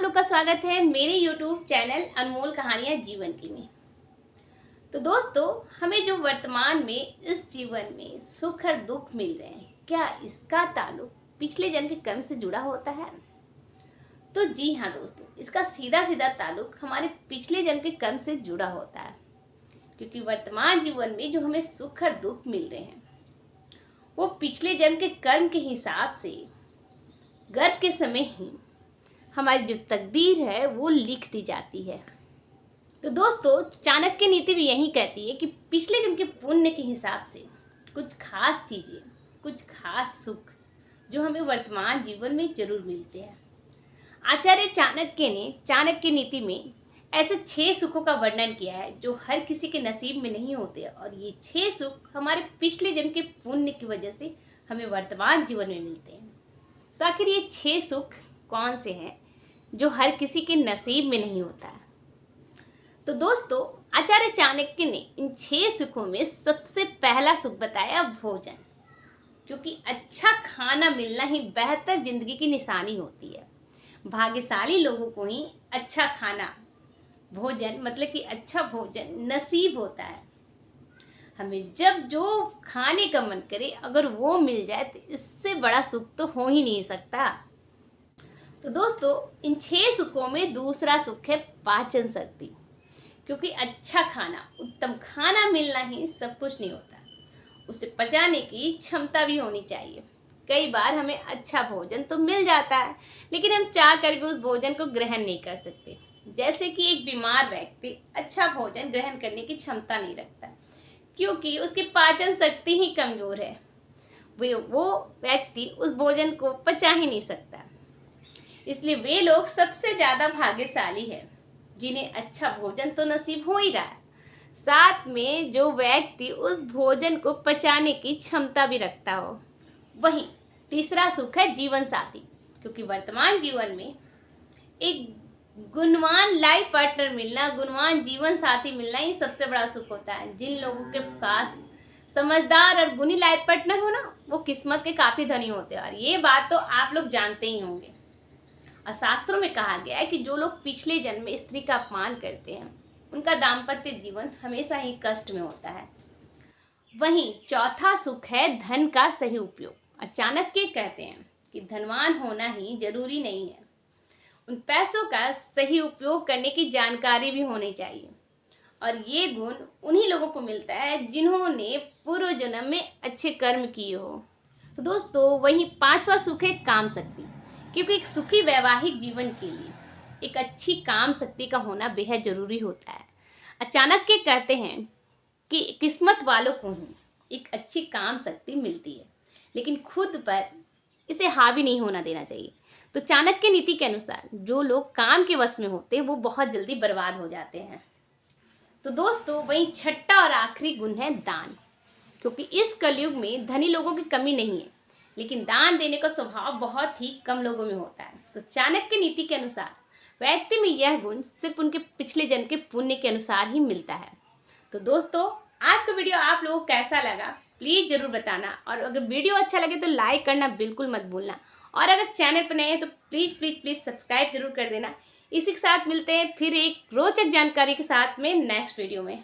लोग का स्वागत है मेरे YouTube चैनल अनमोल कहानियाँ जीवन की में। तो दोस्तों, हमें जो वर्तमान में इस जीवन में सुख और दुख मिल रहे हैं, क्या इसका ताल्लुक पिछले जन्म के कर्म से जुड़ा होता है? तो जी हाँ दोस्तों, इसका सीधा सीधा ताल्लुक हमारे पिछले जन्म के कर्म से जुड़ा होता है। क्योंकि वर्तमान जीवन में जो हमें सुख और दुख मिल रहे हैं वो पिछले जन्म के कर्म के हिसाब से गर्भ के समय ही हमारी जो तकदीर है वो लिख दी जाती है। तो दोस्तों, चाणक्य नीति भी यही कहती है कि पिछले जन्म के पुण्य के हिसाब से कुछ खास चीज़ें, कुछ खास सुख जो हमें वर्तमान जीवन में जरूर मिलते हैं। आचार्य चाणक्य ने चाणक्य नीति में ऐसे 6 सुखों का वर्णन किया है जो हर किसी के नसीब में नहीं होते, और ये 6 सुख हमारे पिछले जन्म के पुण्य की वजह से हमें वर्तमान जीवन में मिलते हैं। तो आखिर ये 6 सुख कौन से हैं जो हर किसी के नसीब में नहीं होता है? तो दोस्तों, आचार्य चाणक्य ने इन 6 सुखों में सबसे पहला सुख बताया भोजन। क्योंकि अच्छा खाना मिलना ही बेहतर जिंदगी की निशानी होती है। भाग्यशाली लोगों को ही अच्छा खाना, भोजन मतलब कि अच्छा भोजन नसीब होता है। हमें जब जो खाने का मन करे अगर वो मिल जाए तो इससे बड़ा सुख तो हो ही नहीं सकता। तो दोस्तों, इन 6 सुखों में दूसरा सुख है पाचन शक्ति। क्योंकि अच्छा खाना, उत्तम खाना मिलना ही सब कुछ नहीं होता, उसे पचाने की क्षमता भी होनी चाहिए। कई बार हमें अच्छा भोजन तो मिल जाता है, लेकिन हम चाह कर भी उस भोजन को ग्रहण नहीं कर सकते। जैसे कि एक बीमार व्यक्ति अच्छा भोजन ग्रहण करने की क्षमता नहीं रखता, क्योंकि उसकी पाचन शक्ति ही कमज़ोर है। वो व्यक्ति उस भोजन को पचा ही नहीं सकता। इसलिए वे लोग सबसे ज़्यादा भाग्यशाली हैं जिन्हें अच्छा भोजन तो नसीब हो ही रहा है, साथ में जो व्यक्ति उस भोजन को पचाने की क्षमता भी रखता हो। वहीं तीसरा सुख है जीवन साथी। क्योंकि वर्तमान जीवन में एक गुणवान लाइफ पार्टनर मिलना, गुणवान जीवन साथी मिलना ही सबसे बड़ा सुख होता है। जिन लोगों के पास समझदार और गुणी लाइफ पार्टनर हो ना, वो किस्मत के काफ़ी धनी होते हैं, और ये बात तो आप लोग जानते ही होंगे। और शास्त्रों में कहा गया है कि जो लोग पिछले जन्म में स्त्री का अपमान करते हैं उनका दाम्पत्य जीवन हमेशा ही कष्ट में होता है। वहीं चौथा सुख है धन का सही उपयोग। और चाणक्य कहते हैं कि धनवान होना ही जरूरी नहीं है, उन पैसों का सही उपयोग करने की जानकारी भी होनी चाहिए। और ये गुण उन्हीं लोगों को मिलता है जिन्होंने पूर्व जन्म में अच्छे कर्म किए हो। तो दोस्तों, वहीं 5वां सुख है काम शक्ति। क्योंकि एक सुखी वैवाहिक जीवन के लिए एक अच्छी काम शक्ति का होना बेहद ज़रूरी होता है। चाणक्य कहते हैं कि किस्मत वालों को ही एक अच्छी काम शक्ति मिलती है, लेकिन खुद पर इसे हावी नहीं होना देना चाहिए। तो चाणक्य नीति के अनुसार जो लोग काम के वश में होते हैं वो बहुत जल्दी बर्बाद हो जाते हैं। तो दोस्तों, वहीं छठा और आखिरी गुण है दान। क्योंकि इस कलयुग में धनी लोगों की कमी नहीं है, लेकिन दान देने का स्वभाव बहुत ही कम लोगों में होता है। तो चाणक्य नीति के अनुसार व्यक्ति में यह गुण सिर्फ उनके पिछले जन्म के पुण्य के अनुसार ही मिलता है। तो दोस्तों, आज का वीडियो आप लोगों को कैसा लगा प्लीज़ ज़रूर बताना, और अगर वीडियो अच्छा लगे तो लाइक करना बिल्कुल मत भूलना, और अगर चैनल पर नए हैं तो प्लीज़ सब्सक्राइब जरूर कर देना। इसी के साथ मिलते हैं फिर एक रोचक जानकारी के साथ में नेक्स्ट वीडियो में।